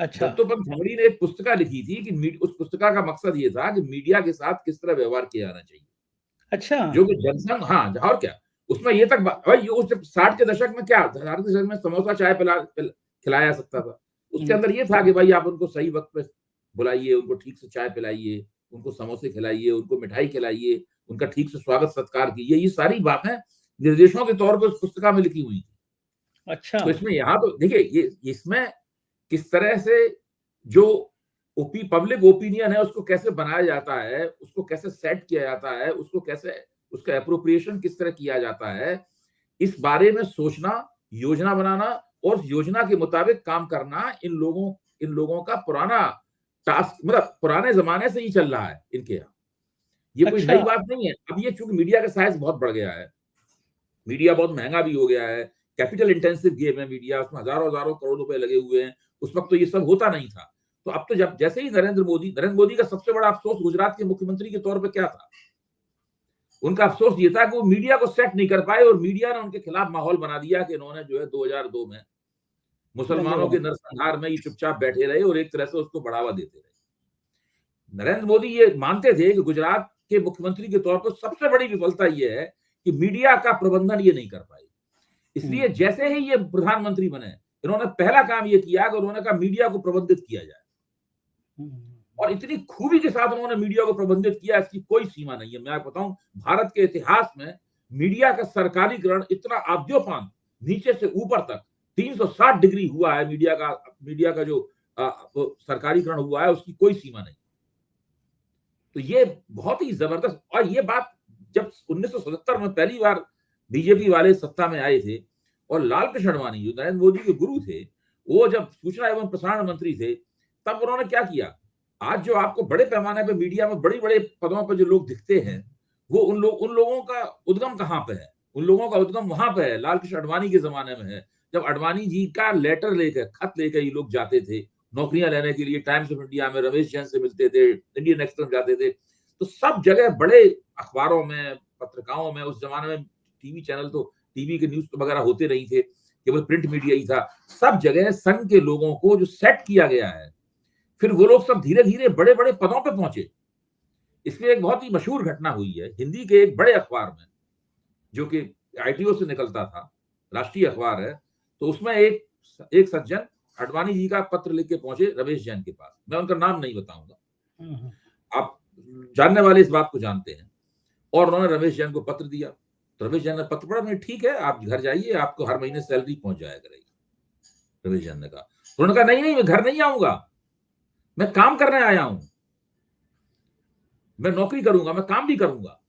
अच्छा, दत्तोपंत ठेंगड़ी ने एक पुस्तिका लिखी थी कि उस पुस्तिका का मकसद ये था कि मीडिया के साथ किस तरह व्यवहार किया जाना चाहिए। अच्छा, जो कि जनसंघ, हाँ, और क्या, उसमें ये तक भाई उस 60 के दशक में क्या 60 के दशक में समोसा चाय खिलाया जा सकता था। उसके हुँ, अंदर ये था कि भाई आप उनको सही वक्त पे बुलाइए, उनको ठीक से चाय पिलाइए, उनको समोसे खिलाइए, उनको मिठाई खिलाइए, उनका ठीक से स्वागत सत्कार कीजिए। ये सारी बातें निर्देशों के तौर पर उस पुस्तिका में लिखी हुई थी। अच्छा, तो इसमें यहाँ तो देखिए, ये इसमें किस तरह से जो पब्लिक ओपिनियन है उसको कैसे बनाया जाता है, उसको कैसे सेट किया जाता है, उसको कैसे उसका एप्रोप्रिएशन किस तरह किया जाता है, इस बारे में सोचना, योजना बनाना और योजना के मुताबिक काम करना इन लोगों इन लोगों का पुराना टास्क, मतलब पुराने जमाने से ही चल रहा है इनके यहाँ, ये कोई नई बात नहीं है। अब ये चूंकि मीडिया का साइज बहुत बढ़ गया है, मीडिया बहुत महंगा भी हो गया है, कैपिटल इंटेंसिव गेम है मीडिया, उसमें हजारों हजारों करोड़ रुपए लगे हुए हैं। उस वक्त तो ये सब होता नहीं था। तो अब तो जब जैसे ही नरेंद्र मोदी का सबसे बड़ा अफसोस गुजरात के मुख्यमंत्री के तौर पर क्या था, उनका अफसोस ये था कि वो मीडिया को सेट नहीं कर पाए और मीडिया ने उनके खिलाफ माहौल बना दिया कि इन्होंने जो है 2002 में मुसलमानों के नरसंहार में ये चुपचाप बैठे रहे और एक तरह से उसको बढ़ावा देते रहे। नरेंद्र मोदी ये मानते थे कि गुजरात के मुख्यमंत्री के तौर पर सबसे बड़ी विफलता ये है कि मीडिया का प्रबंधन ये नहीं कर पाए। इसलिए जैसे ही ये प्रधानमंत्री बने, इन्होंने पहला काम ये किया कि उन्होंने कहा मीडिया को प्रबंधित किया जाए, और इतनी खूबी के साथ उन्होंने मीडिया को प्रबंधित किया, इसकी कोई सीमा नहीं है। मैं आपको बताऊं, भारत के इतिहास में मीडिया का सरकारीकरण इतना आद्योपान नीचे से ऊपर तक 360 डिग्री हुआ है। मीडिया का जो सरकारीकरण हुआ है उसकी कोई सीमा नहीं। तो ये बहुत ही जबरदस्त, और ये बात जब 1977 में पहली बार बीजेपी वाले सत्ता में आए थे और लालकृष्ण आडवाणी जो नरेंद्र मोदी के गुरु थे, वो जब सूचना एवं प्रसारण मंत्री थे, तब उन्होंने क्या किया, आज जो आपको बड़े पैमाने पे मीडिया में बड़े बड़े पदों पर जो लोग दिखते हैं, वो उन लोगों का उद्गम कहाँ पे है? उन लोगों का उद्गम वहां पे है, लालकृष्ण आडवाणी के जमाने में है, जब आडवाणी जी का लेटर लेकर, खत लेकर ये लोग जाते थे नौकरियां लेने के लिए। टाइम्स ऑफ इंडिया में रमेश जैन से मिलते थे, इंडियन एक्सप्रेस जाते थे, तो सब जगह बड़े अखबारों में, पत्रिकाओं में, उस जमाने में टीवी चैनल तो, टीवी के न्यूज तो वगैरह होते नहीं थे, केवल प्रिंट मीडिया ही था। सब जगह संघ के लोगों को जो सेट किया गया है, फिर वो लोग सब धीरे धीरे बड़े बड़े पदों पे पहुंचे। इसलिए एक बहुत ही मशहूर घटना हुई है हिंदी के एक बड़े अखबार में, जो कि आईटीओ से निकलता था, राष्ट्रीय अखबार है। तो उसमें एक सज्जन आडवाणी जी का पत्र लेके पहुंचे रमेश जैन के पास। मैं उनका नाम नहीं बताऊंगा, आप जानने वाले इस बात को जानते हैं। और उन्होंने रमेश जैन को पत्र दिया। तो रमेश जैन ने पत्र पढ़ा, मैं ठीक है आप घर जाइए, आपको हर महीने सैलरी पहुंच जाया करेगी। रमेश जैन ने कहा, उन्होंने कहा नहीं मैं घर नहीं आऊंगा, मैं काम करने आया हूं, मैं नौकरी करूंगा, मैं काम भी करूंगा।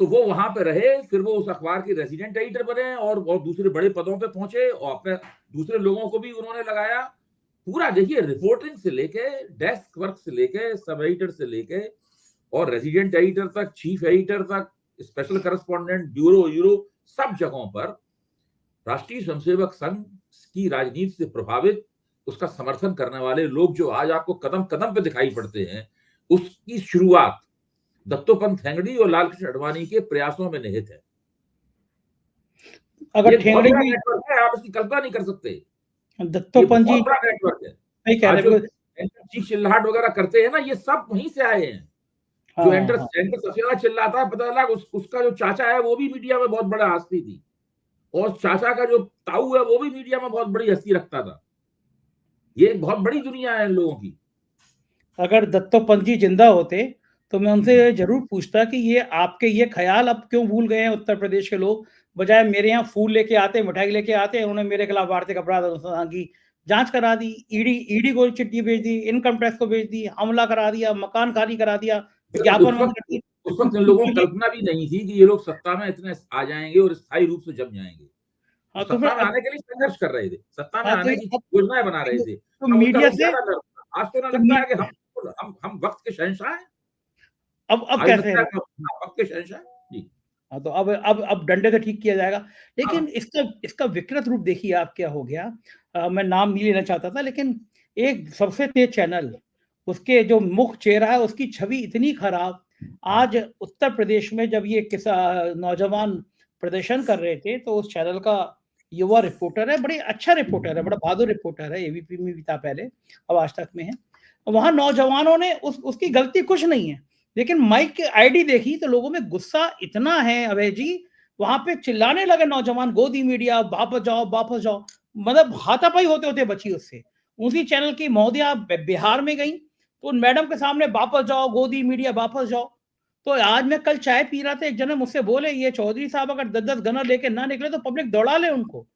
तो वो वहां पे रहे, फिर वो उस अखबार के रेजिडेंट एडिटर बने और दूसरे बड़े पदों पे पहुंचे, और अपने दूसरे लोगों को भी उन्होंने लगाया। पूरा देखिए, रिपोर्टिंग से लेके, डेस्क वर्क से लेके, सब एडिटर से लेके और रेजिडेंट एडिटर तक, चीफ एडिटर तक, स्पेशल करस्पॉन्डेंट, ब्यूरो, सब जगहों पर राष्ट्रीय स्वयंसेवक संघ की राजनीति से प्रभावित, उसका समर्थन करने वाले लोग जो आज आपको कदम कदम पे दिखाई पड़ते हैं, उसकी शुरुआत दत्तोपंत ठेंगड़ी और लालकृष्ण आडवाणी के प्रयासों में निहित है। अगर ठेंगड़ी भी नेटवर्क है, आप इसकी कल्पना नहीं कर सकते। दत्तोपंत जी नेटवर्क है, चीख चिल्लाहट वगैरह करते हैं ना, ये सब वहीं से आए हैं। जो एंटर सफेदा चिल्लाता है, पता लगा उसका जो चाचा है वो भी मीडिया में बहुत बड़ा हस्ती थी, और चाचा का जो ताऊ है वो भी मीडिया में बहुत बड़ी हस्ती रखता था। ये बहुत बड़ी दुनिया है इन लोगों की। अगर दत्तोपंत जी जिंदा होते तो मैं उनसे जरूर पूछता कि ये ख्याल अब क्यों भूल गए हैं उत्तर प्रदेश के लोग, बजाय मेरे यहाँ फूल लेके आते, मिठाई लेके आते, उन्होंने मेरे खिलाफ आर्थिक अपराध अनुसंधान की जांच करा दी, ईडी को चिट्ठी भेज दी, इनकम टैक्स को भेज दी, हमला करा दिया, मकान खाली करा दिया, विज्ञापन। उस वक्त इन लोगों को कल्पना भी नहीं थी कि ये लोग सत्ता में इतने आ जाएंगे और स्थायी रूप से जम जाएंगे। तो सत्ता में आने के लिए संघर्ष कर रहे थे, सत्ता में आने की योजनाएं बना रहे थे। तो मीडिया से आज तो ना लगता है कि हम वक्त के शहंशाह हैं। अब कैसे है? वक्त के शहंशाह जी। हाँ, तो अब डंडे से ठीक किया जाएगा। लेकिन इसका विकृत रूप देखिए आप क्या हो गया। मैं नाम नहीं लेना चाहता था, लेकिन एक सबसे तेज चैनल, उसके जो मुख्य चेहरा है उसकी छवि इतनी खराब। आज उत्तर प्रदेश में जब ये नौजवान प्रदर्शन कर रहे थे, तो उस चैनल का युवा रिपोर्टर है, बड़े अच्छा रिपोर्टर है, बड़ा बहादुर रिपोर्टर है, एबीपी में भी था पहले, अब आज तक में है। वहां नौजवानों ने उसकी गलती कुछ नहीं है, लेकिन माइक की आईडी देखी तो लोगों में गुस्सा इतना है अभय जी, वहां पे चिल्लाने लगे नौजवान, गोदी मीडिया वापस जाओ, मतलब हाथापाई होते होते बची उससे। उसी चैनल की महोदया बिहार में गई तो उन मैडम के सामने वापस जाओ, गोदी मीडिया वापस जाओ। तो आज मैं कल चाय पी रहा था, एक जने मुझसे बोले, ये चौधरी साहब अगर 10-10 गनर लेके ना निकले तो पब्लिक दौड़ा ले उनको।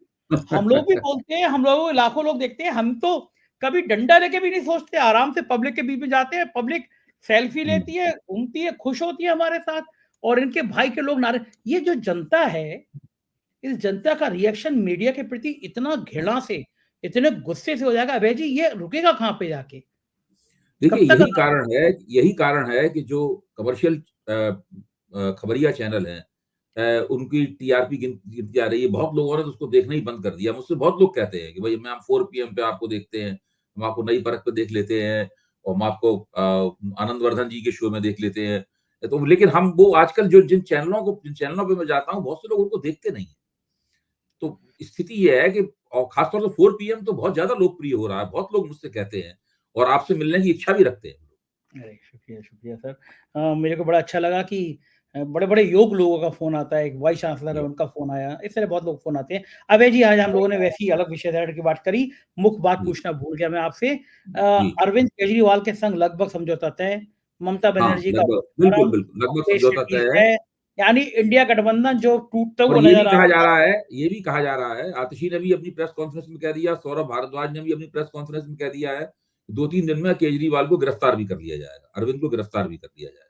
हम लोग भी बोलते हैं, हम लोग लाखों लोग देखते हैं, हम तो कभी डंडा लेके भी नहीं सोचते, आराम से पब्लिक के बीच में जाते हैं, पब्लिक सेल्फी लेती है, घूमती है, खुश होती है हमारे साथ, और इनके भाई के लोग नारे। ये जो जनता है, इस जनता का रिएक्शन मीडिया के प्रति इतना घृणा से, इतने गुस्से से हो जाएगा, अभय जी ये रुकेगा कहाँ पे जाके? देखिए कब तक यही कारण है कि जो कमर्शियल खबरिया चैनल हैं, उनकी टीआरपी गिनती जा रही है। बहुत लोगों ने तो उसको देखना ही बंद कर दिया। मुझसे बहुत लोग कहते हैं कि भाई हम 4 पीएम पे आपको देखते हैं, हम आपको नई परख पे देख लेते हैं और हम आपको आनंद वर्धन जी के शो में देख लेते हैं। तो लेकिन हम वो आजकल जिन चैनलों पे मैं जाता हूँ, बहुत से लोग उनको देखते नहीं हैं। तो स्थिति ये है कि और खासतौर से 4 पीएम तो बहुत ज़्यादा लोकप्रिय हो रहा है। बहुत लोग मुझसे कहते हैं और आपसे मिलने की इच्छा भी रखते हैं। अरे! शुक्रिया, शुक्रिया सर। मेरे को बड़ा अच्छा लगा कि बड़े-बड़े योग्य लोगों का फ़ोन आता है, एक वाइस चांसलर है जी, उनका फ़ोन आया, इस तरह बहुत लोग फ़ोन आते हैं। अभय जी आज हम लोगों ने वैसी अलग विषय से हट के बात करी, मुख्य बात जी, पूछना भूल गया मैं आपसे। जी। अरविंद केजरीवाल के संग लगभग समझौता तय, ममता हाँ, बनर्जी का लगभग पोस्टमार्टम, लगभग अखिलेश समझौता शेट्टी तय है। है, यानी इंडिया गठबंधन जो टूटता और हुआ नज़र आ रहा था। ये भी कहा जा रहा है, आतिशी ने भी अपनी प्रेस कॉन्फ्रेंस में कह दिया, सौरभ भारद्वाज ने भी अपनी प्रेस कॉन्फ्रेंस में कह दिया है, 2-3 दिन में केजरीवाल को गिरफ्तार भी कर लिया जाएगा, अरविंद को गिरफ्तार भी कर लिया जाएगा।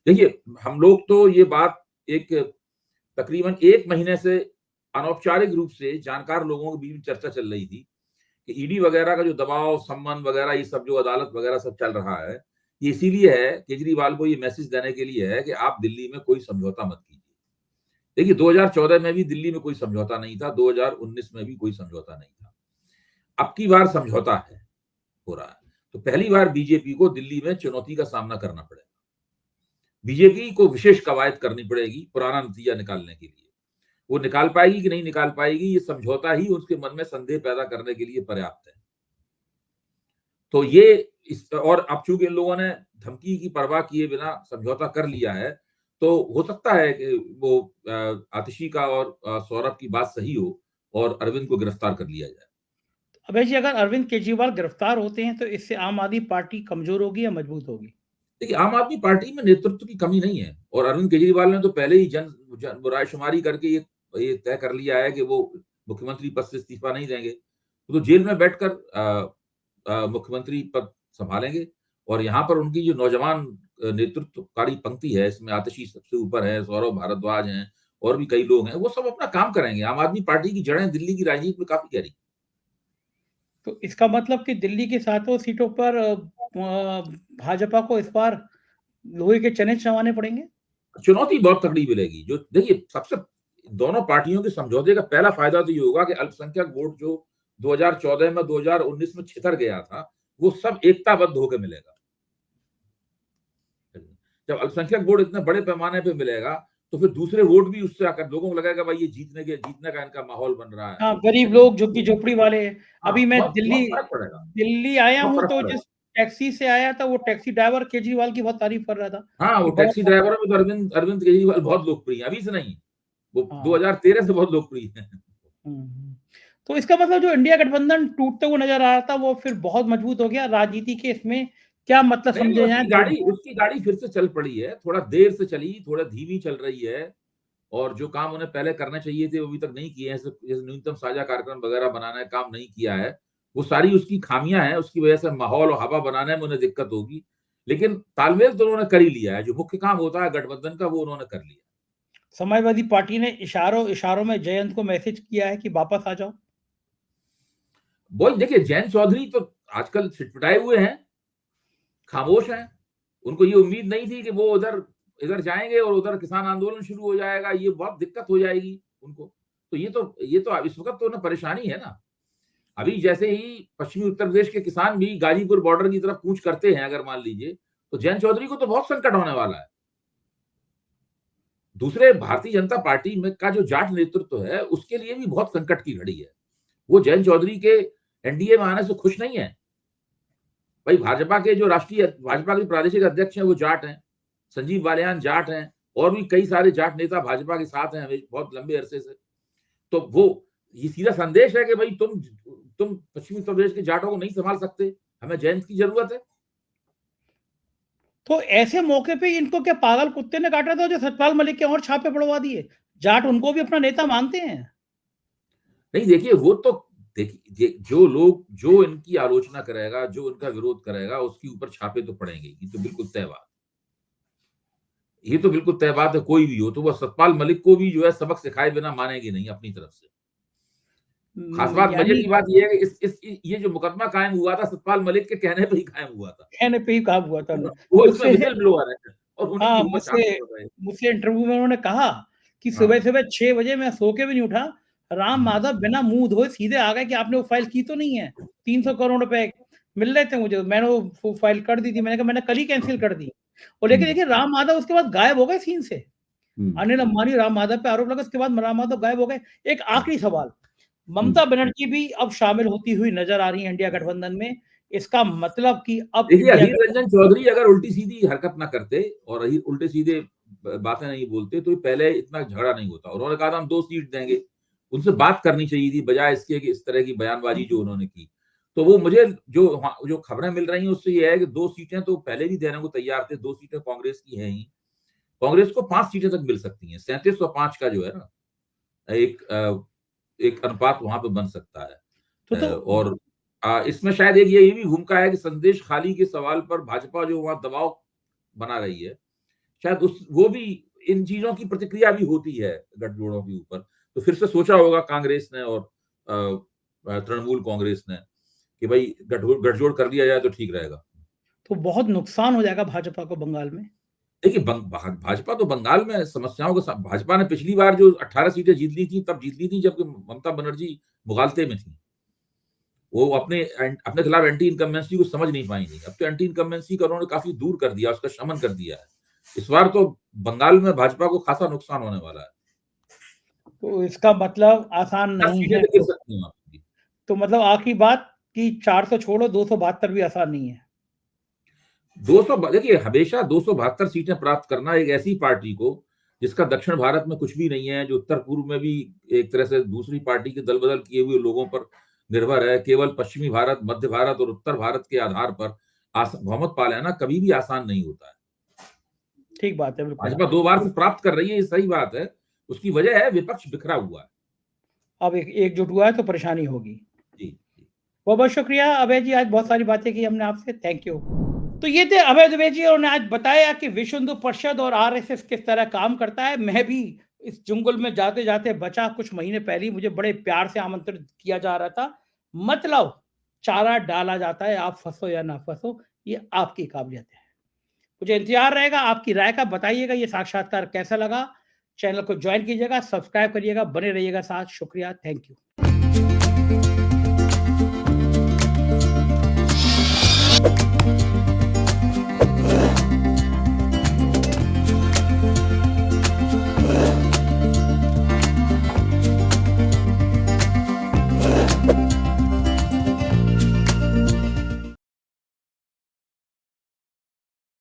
देखिए, हम लोग तो ये बात एक तकरीबन 1 महीने से अनौपचारिक रूप से जानकार लोगों के बीच में चर्चा चल रही थी कि ईडी वगैरह का जो दबाव, सम्मन वगैरह ये सब जो अदालत वगैरह सब चल रहा है, ये इसीलिए है, केजरीवाल को ये मैसेज देने के लिए है कि आप दिल्ली में कोई समझौता मत कीजिए। देखिए 2014 में भी दिल्ली में कोई समझौता नहीं था, 2019 में भी कोई समझौता नहीं था। अब की बार समझौता है, हो रहा है। तो पहली बार बीजेपी को दिल्ली में चुनौती का सामना करना पड़ेगा। बीजेपी को विशेष कवायद करनी पड़ेगी पुराना नतीजा निकालने के लिए। वो निकाल पाएगी कि नहीं निकाल पाएगी, ये समझौता ही उसके मन में संदेह पैदा करने के लिए पर्याप्त है। तो ये और अब चूंकि इन लोगों ने धमकी की परवाह किए बिना समझौता कर लिया है, तो हो सकता है कि वो आतिशी का और सौरभ की बात सही हो और अरविंद को गिरफ्तार कर लिया जाए। अभय जी अगर अरविंद केजरीवाल गिरफ्तार होते हैं तो इससे आम आदमी पार्टी कमज़ोर होगी या मजबूत होगी? देखिए, आम आदमी पार्टी में नेतृत्व की कमी नहीं है और अरविंद केजरीवाल ने तो पहले ही जन रायशुमारी करके ये तय कर लिया है कि वो मुख्यमंत्री पद से इस्तीफा नहीं देंगे। तो जेल में बैठकर मुख्यमंत्री पद संभालेंगे और यहाँ पर उनकी जो नौजवान नेतृत्वकारी पंक्ति है, इसमें आतिशी सबसे ऊपर है, सौरभ भारद्वाज हैं और भी कई लोग हैं, वो सब अपना काम करेंगे। आम आदमी पार्टी की जड़ें दिल्ली की राजनीति में काफ़ी गहरी। तो इसका मतलब कि दिल्ली की सातों सीटों पर भाजपा को इस बार लोहे के चने चबाने पड़ेंगे? चुनौती बहुत तगड़ी मिलेगी। जो देखिए सबसे दोनों पार्टियों के समझौते का पहला फायदा तो ये होगा कि अल्पसंख्यक वोट जो 2014 में 2019 में छितर गया था, वो सब एकताबद्ध होके मिलेगा। जब अल्पसंख्यक वोट इतने बड़े पैमाने पे मिलेगा, तो फिर दूसरे वोट भी उससे आकर लोगों को लगेगा भाई ये जीतने का इनका माहौल बन रहा है। हाँ, गरीब लोग, झुग्गी-झोपड़ी वाले। हाँ, अभी मैं बहुत दिल्ली बहुत फ़र्क पड़ेगा, दिल्ली आया बहुत हूँ फ़र्क तो जिस पड़ेगा। टैक्सी से आया था वो टैक्सी ड्राइवर केजरीवाल की बहुत तारीफ़ कर रहा था, हाँ, वो कि बड़ा टैक्सी ड्राइवरों में तो अरविंद अरविंद केजरीवाल बहुत लोकप्रिय हैं, अभी से नहीं, वो हाँ। 2013 से बहुत लोकप्रिय हैं। हुँ, हुँ। तो इसका मतलब जो इंडिया गठबंधन टूटते हुए नज़र आ रहा था वो फिर बहुत मजबूत हो गया। राजनीति के इसमें क्या मतलब नहीं, समझे जाएँ 2 उसकी गाड़ी फिर से चल पड़ी है, थोड़ा देर से चली, थोड़ा धीमी चल रही है और जो काम उन्हें पहले करने चाहिए थे, वो अभी तक नहीं किए हैं, जैसे न्यूनतम साझा कार्यक्रम वगैरह बनाना है, काम नहीं किया है। वो सारी उसकी खामियाँ हैं, उसकी वजह से माहौल और हवा बनाने में उन्हें दिक्कत होगी। लेकिन तालमेल तो उन्होंने कर ही लिया है, जो मुख्य काम होता है गठबंधन का, वो उन्होंने कर लिया। समाजवादी पार्टी ने इशारों में जयंत को मैसेज किया है कि वापस आ जाओ। वही देखिए, जयंत चौधरी तो आजकल सिटपटाए हुए हैं, खामोश हैं। उनको ये उम्मीद नहीं थी कि वो उधर इधर जाएँगे और उधर किसान आंदोलन शुरू हो जाएगा, ये बहुत दिक्कत हो जाएगी उनको। तो ये तो इस वक़्त तो उन्हें परेशानी है ना। अभी जैसे ही पश्चिमी उत्तर प्रदेश के किसान भी गाजीपुर बॉर्डर की तरफ कूच करते हैं अगर मान लीजिए, तो जयंत चौधरी को तो बहुत संकट होने वाला है। दूसरे भारतीय जनता पार्टी में का जो जाट नेतृत्व है, उसके लिए भी बहुत संकट की घड़ी है। वो जयंत चौधरी के एनडीए में आने से खुश नहीं है। भाई भाजपा के प्रादेशिक अध्यक्ष हैं वो जाट हैं, संजीव बालियान जाट हैं और भी कई सारे जाट नेता भाजपा के साथ हैं बहुत लंबे अरसे से। तो वो ये सीधा संदेश है कि भाई तुम पश्चिमी उत्तर प्रदेश के जाटों को नहीं संभाल सकते, हमें जयंत की जरूरत है। तो ऐसे मौके पे इनको क्या पागल कुत्ते ने काटा था जो सतपाल मलिक के और छापे पड़वा दिए? जाट उनको भी अपना नेता मानते हैं। नहीं देखिए वो तो देखिए जो लोग जो इनकी आलोचना करेगा, जो इनका विरोध करेगा, उसके ऊपर छापे तो पड़ेंगे, ये तो बिल्कुल तय बात। ये तो बिल्कुल तय बात है, कोई भी हो तो वो सतपाल मलिक को भी जो है सबक सिखाए बिना मानेंगे नहीं अपनी तरफ से। खास बात, मजे यानी की बात ये है कि ये जो मुकदमा कायम हुआ था सतपाल मलिक के कहने पे ही कायम हुआ था। कहने पे ही काम हुआ था उन्हें। वो इसमें मुझसे व्हिसल ब्लोअर है और उन्हीं की हाँ, हिम्मत सामने पड़ रही है। मुझसे इंटरव्यू में उन्होंने कहा कि हाँ, सुबह-सुबह 6 बजे मैं सो के भी नहीं उठा। राम हुँ, माधव बिना मुँह धोए सीधे आ गए कि आपने वो फाइल की तो नहीं है? 300 करोड़ रुपए मिल रहे थे मुझे, मैंने वो फाइल कर दी थी। मैंने कहा मैंने कल ही कैंसल कर दी। और लेकिन हुँ, देखिए राम माधव उसके बाद गायब हो गए सीन से। हुँ, अनिल अंबानी, राम माधव पे आरोप लगा, उसके बाद राम माधव गायब हो गए। एक हुँ, आखिरी सवाल, हुँ। ममता बनर्जी भी अब शामिल होती हुई नज़र आ रही हैं इंडिया गठबंधन में। इसका मतलब कि अब देखिए, इंडिया अधीर गठ रंजन चौधरी अगर उल्टी-सीधी हरकत ना करते और उल्टे-सीधे बातें नहीं बोलते तो पहले इतना झगड़ा नहीं होता। उन्होंने कहा था हम 2 सीट देंगे। उनसे बात करनी चाहिए थी बजाय इसके कि इस तरह की बयानबाज़ी जो उन्होंने की। तो वो मुझे जो खबरें मिल रही हैं उससे ये है कि 2 सीटें तो पहले भी देने को तैयार थे, 2 सीटें कांग्रेस की हैं ही। कांग्रेस को 5 सीटें तक मिल सकती हैं। 37 और 5 का जो है ना, एक अनुपात वहाँ पे बन सकता है। तो और इसमें शायद एक ये भी भूमिका है कि संदेश खाली के सवाल पर भाजपा जो वहाँ दबाव बना रही है, शायद उस वो भी इन चीज़ों की प्रतिक्रिया भी होती है गठजोड़ों के ऊपर। तो फिर से सोचा होगा कांग्रेस ने और तृणमूल कांग्रेस ने कि भई गठजोड़ कर लिया जाए तो ठीक रहेगा। तो बहुत नुकसान हो जाएगा भाजपा को बंगाल में। देखिए भाजपा तो बंगाल में समस्याओं के सा भाजपा ने पिछली बार जो 18 सीटें जीत ली थी, तब जीत ली थी जबकि ममता बनर्जी मुगालते में थी। वो अपने खिलाफ एंटी इनकम्बेंसी को समझ नहीं पाई थी। अब तो एंटी इनकम्बेंसी का उन्होंने काफ़ी दूर कर दिया, उसका शमन कर दिया है। इस बार तो बंगाल में भाजपा को खासा नुकसान होने वाला है। तो इसका मतलब आसान 10 नहीं सीटें है। तो गिर सकती हैं आपकी। तो मतलब आखिरी बात कि 400 छोड़ो 272 भी आसान नहीं है। 200 देखिए हमेशा 272 सीटें प्राप्त करना एक ऐसी पार्टी को जिसका दक्षिण भारत में कुछ भी नहीं है, जो उत्तर पूर्व में भी एक तरह से दूसरी पार्टी के दल-बदल किए हुए लोगों पर निर्भर है, केवल पश्चिमी भारत, मध्य भारत और उत्तर भारत के आधार पर बहुमत पा लेना कभी भी आसान नहीं होता है। ठीक बात है, बिल्कुल। भाजपा 2 बार से प्राप्त कर रही है, ये सही बात है। उसकी वजह है विपक्ष बिखरा हुआ है। अब एक एकजुट हुआ है तो परेशानी होगी। जी, जी। बहुत-बहुत शुक्रिया अभय जी, आज बहुत सारी बातें की हमने आपसे, थैंक यू। तो ये थे अभय दुबे जी और उन्होंने आज बताया कि विश्व हिंदू परिषद और आरएसएस किस तरह काम करता है। मैं भी इस जंगल में जाते-जाते बचा, कुछ महीने पहले ही मुझे बड़े प्यार से आमंत्रित किया जा रहा था। मतलब चारा डाला जाता है, आप फँसो या ना फँसो, ये आपकी काबिलियत है। मुझे इंतज़ार रहेगा आपकी राय का, बताइएगा ये साक्षात्कार कैसा लगा? चैनल को जॉइन कीजिएगा, सब्सक्राइब करिएगा, बने रहिएगा साथ। शुक्रिया, थैंक यू।